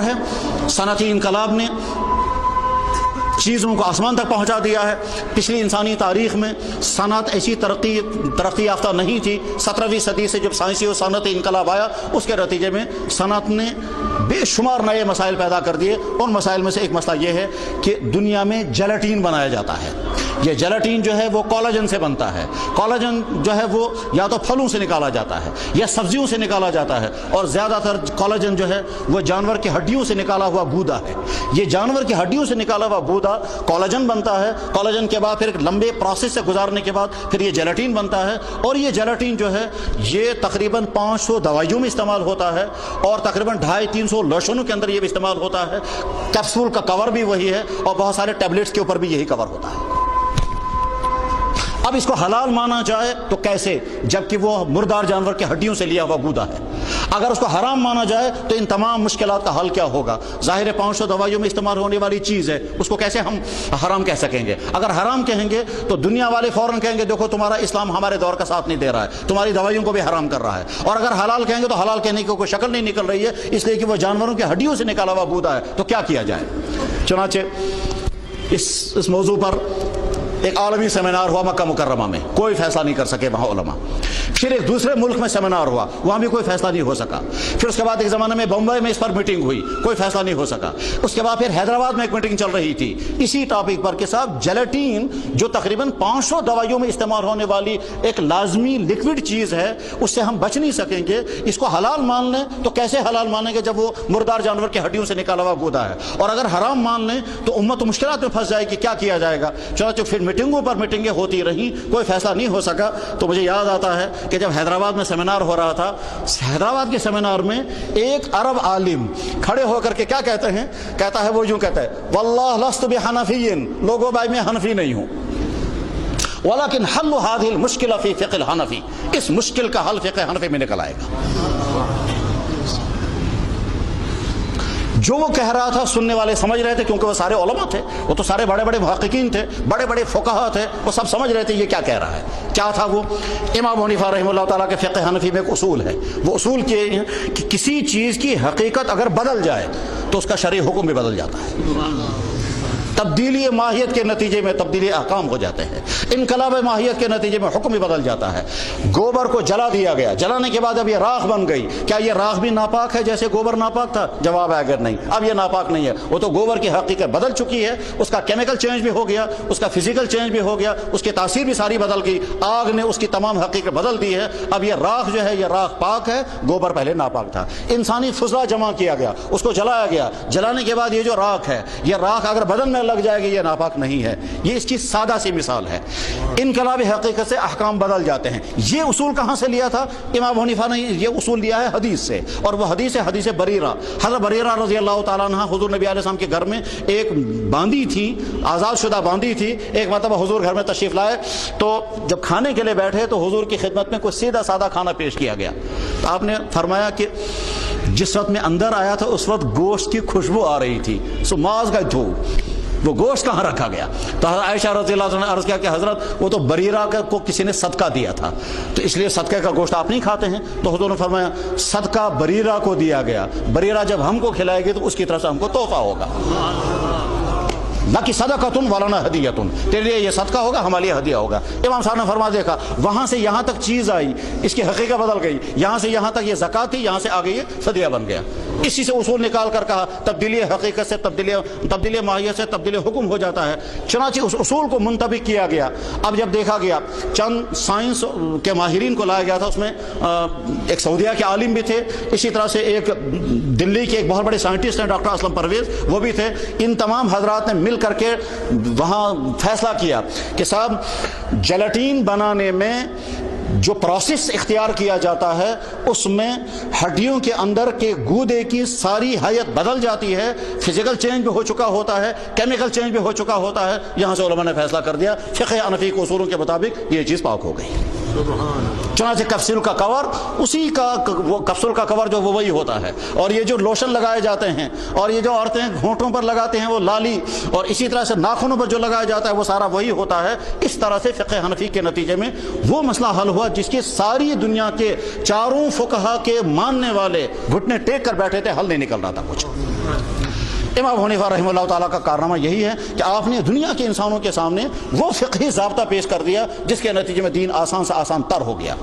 دور ہے، صنعتی انقلاب نے چیزوں کو آسمان تک پہنچا دیا ہے۔ پچھلی انسانی تاریخ میں صنعت ایسی ترقی یافتہ نہیں تھی۔ 17ویں صدی سے جب سائنسی اور صنعتی انقلاب آیا، اس کے نتیجے میں صنعت نے بے شمار نئے مسائل پیدا کر دیے۔ ان مسائل میں سے ایک مسئلہ یہ ہے کہ دنیا میں جیلاٹین بنایا جاتا ہے۔ یہ جیلاٹین جو ہے وہ کولاجن سے بنتا ہے۔ کولاجن جو ہے وہ یا تو پھلوں سے نکالا جاتا ہے یا سبزیوں سے نکالا جاتا ہے، اور زیادہ تر کولاجن جو ہے وہ جانور کی ہڈیوں سے نکالا ہوا گودا ہے۔ یہ جانور کی ہڈیوں سے نکالا ہوا گودا کولاجن بنتا ہے۔ کولاجن کے بعد پھر ایک لمبے پروسیس سے گزارنے کے بعد پھر یہ جیلاٹین بنتا ہے، اور یہ جیلاٹین جو ہے یہ تقریباً 500 دوائیوں میں استعمال ہوتا ہے، اور تقریباً 250-300 لوشنوں کے اندر یہ بھی استعمال ہوتا ہے۔ کیپسول کا کور بھی وہی ہے، اور بہت سارے ٹیبلٹس کے اوپر بھی یہی کور ہوتا ہے۔ اب اس کو حلال مانا جائے تو کیسے، جبکہ وہ مردار جانور کی ہڈیوں سے لیا ہوا گودا ہے؟ اگر اس کو حرام مانا جائے تو ان تمام مشکلات کا حل کیا ہوگا؟ ظاہر ہے 500 دوائیوں میں استعمال ہونے والی چیز ہے، اس کو کیسے ہم حرام کہہ سکیں گے؟ اگر حرام کہیں گے تو دنیا والے فوراً کہیں گے دیکھو تمہارا اسلام ہمارے دور کا ساتھ نہیں دے رہا ہے، تمہاری دوائیوں کو بھی حرام کر رہا ہے۔ اور اگر حلال کہیں گے تو حلال کہنے کی کوئی شکل نہیں نکل رہی ہے، اس لیے کہ وہ جانوروں کی ہڈیوں سے نکالا ہوا گودا ہے، تو کیا کیا جائے؟ چنانچہ اس موضوع پر ایک عالمی سیمینار ہوا مکہ مکرمہ میں، کوئی فیصلہ نہیں کر سکے وہاں علماء۔ پھر ایک دوسرے ملک میں سیمینار ہوا، وہاں بھی کوئی فیصلہ نہیں ہو سکا۔ پھر اس کے بعد ایک زمانے میں بمبئی میں اس پر میٹنگ ہوئی، کوئی فیصلہ نہیں ہو سکا۔ اس کے بعد پھر حیدرآباد میں ایک میٹنگ چل رہی تھی اسی ٹاپک پر کہ صاحب جیلاٹین جو تقریباً 500 دوائیوں میں استعمال ہونے والی ایک لازمی لکوڈ چیز ہے، اس سے ہم بچ نہیں سکیں گے، اس کو حلال مان لیں تو کیسے حلال مانیں گے جب وہ مردار جانور کی ہڈیوں سے نکالا ہوا گودا ہے؟ اور اگر حرام مان لیں تو امت مشکلات میں پھنس جائے گی، کیا کیا جائے گا؟ چنانچہ پھر میٹنگوں پر میٹنگیں ہوتی رہی، کوئی فیصلہ نہیں ہو سکا۔ تو مجھے یاد آتا ہے کہ جب حیدرآباد میں سیمینار ہو رہا تھا، حیدرآباد کے سیمینار میں ایک عرب عالم کھڑے ہو کر کے کیا کہتے ہیں؟ کہتا ہے وہ یوں کہتا ہے واللہ لست بحنفی، لوگوں بھائی میں حنفی نہیں ہوں، ولیکن حل هذه المشکلہ فی فقہ الحنفی، اس مشکل کا حل فقہ حنفی میں نکل آئے گا۔ جو وہ کہہ رہا تھا سننے والے سمجھ رہے تھے، کیونکہ وہ سارے علماء تھے، وہ تو سارے بڑے بڑے محققین تھے، بڑے بڑے فقہاء تھے، وہ سب سمجھ رہے تھے یہ کیا کہہ رہا ہے۔ کیا تھا وہ؟ امام حنیفہ رحمہ اللہ تعالیٰ کے فقہ حنفی میں ایک اصول ہے، وہ اصول یہ ہے کہ کسی چیز کی حقیقت اگر بدل جائے تو اس کا شرعی حکم بھی بدل جاتا ہے۔ تبدیلی ماہیت کے نتیجے میں تبدیلی احکام ہو جاتے ہیں، انقلاب ماہیت کے نتیجے میں حکم بھی بدل جاتا ہے۔ گوبر کو جلا دیا گیا، جلانے کے بعد اب یہ راکھ بن گئی، کیا یہ راکھ بھی ناپاک ہے جیسے گوبر ناپاک تھا؟ جواب ہے اگر نہیں، اب یہ ناپاک نہیں ہے، وہ تو گوبر کی حقیقت بدل چکی ہے، اس کا کیمیکل چینج بھی ہو گیا، اس کا فزیکل چینج بھی ہو گیا، اس کی تاثیر بھی ساری بدل گئی، آگ نے اس کی تمام حقیقت بدل دی ہے۔ اب یہ راکھ جو ہے یہ راکھ پاک ہے، گوبر پہلے ناپاک تھا۔ انسانی فضلہ جمع کیا گیا، اس کو جلایا گیا، جلانے کے بعد یہ جو راکھ ہے، یہ راکھ اگر بدن میں لگ جائے گی یہ ناپاک نہیں ہے۔ یہ اس کی سادہ سی مثال ہے۔ انقلاب حقیقت سے احکام بدل جاتے ہیں۔ یہ اصول کہاں سے لیا تھا؟ امام حنیفہ نے یہ اصول لیا ہے حدیث سے، اور وہ حدیث ہے حدیث بریرہ۔ حضرت بریرہ رضی اللہ تعالیٰ عنہ حضور نبی علیہ السلام کے گھر میں ایک باندی تھی، آزاد شدہ باندی تھی۔ ایک مرتبہ حضور گھر میں تشریف لائے تو جب کھانے کے لیے بیٹھے تو حضور کی خدمت میں کوئی سیدھا سادہ کھانا پیش کیا گیا، تو آپ نے فرمایا کہ جس وقت میں اندر آیا تھا اس وقت گوشت کی خوشبو آ رہی تھی، سو ماز کا دھو، وہ گوشت کہاں رکھا گیا؟ تو حضرت عائشہ رضی اللہ عنہ نے عرض کیا کہ حضرت وہ تو بریرہ کو کسی نے صدقہ دیا تھا، تو اس لیے صدقے کا گوشت آپ نہیں کھاتے ہیں؟ تو حضور نے فرمایا صدقہ بریرہ کو دیا گیا، بریرہ جب ہم کو کھلائے گی تو اس کی طرف سے ہم کو تحفہ ہوگا، نہ کہ صدقۃ ولنا ہدیۃ، تیرے لیے یہ صدقہ ہوگا، ہمارے لیے ہدیہ ہوگا۔ امام صاحب نے فرما دیکھا وہاں سے یہاں تک چیز آئی، اس کی حقیقت بدل گئی، یہاں سے یہاں تک یہ زکوٰۃ تھی، یہاں سے آگے یہ ہدیہ بن گیا۔ اسی سے اصول نکال کر کہا تبدیلی حقیقت سے تبدیلی ماہیت سے تبدیلی حکم ہو جاتا ہے۔ چنانچہ اس اصول کو منطبق کیا گیا۔ اب جب دیکھا گیا چند سائنس کے ماہرین کو لایا گیا تھا، اس میں ایک سعودیہ کے عالم بھی تھے، اسی طرح سے ایک دلی کے ایک بہت بڑے سائنٹسٹ ہیں ڈاکٹر اسلم پرویز، وہ بھی تھے۔ ان تمام حضرات نے مل کر کے وہاں فیصلہ کیا کہ صاحب جیلاٹین بنانے میں جو پروسیس اختیار کیا جاتا ہے اس میں ہڈیوں کے اندر کے گودے کی ساری حیت بدل جاتی ہے، فزیکل چینج بھی ہو چکا ہوتا ہے، کیمیکل چینج بھی ہو چکا ہوتا ہے۔ یہاں سے علماء نے فیصلہ کر دیا فقہ حنفی کے اصولوں کے مطابق یہ چیز پاک ہو گئی۔ چنانچہ کپسول کا کور اسی کا وہ کپسول کا کور جو وہ وہی ہوتا ہے، اور یہ جو لوشن لگائے جاتے ہیں اور یہ جو عورتیں گھونٹوں پر لگاتے ہیں وہ لالی، اور اسی طرح سے ناخنوں پر جو لگایا جاتا ہے وہ سارا وہی ہوتا ہے۔ اس طرح سے فقہ حنفی کے نتیجے میں وہ مسئلہ حل ہوا جس کے ساری دنیا کے چاروں فقہا کے ماننے والے گھٹنے ٹیک کر بیٹھے تھے، حل نہیں نکل رہا تھا کچھ۔ امام ابو حنیفہ رحمہ اللہ تعالیٰ کا کارنامہ یہی ہے کہ آپ نے دنیا کے انسانوں کے سامنے وہ فقہی ضابطہ پیش کر دیا جس کے نتیجے میں دین آسان سے آسان تر ہو گیا۔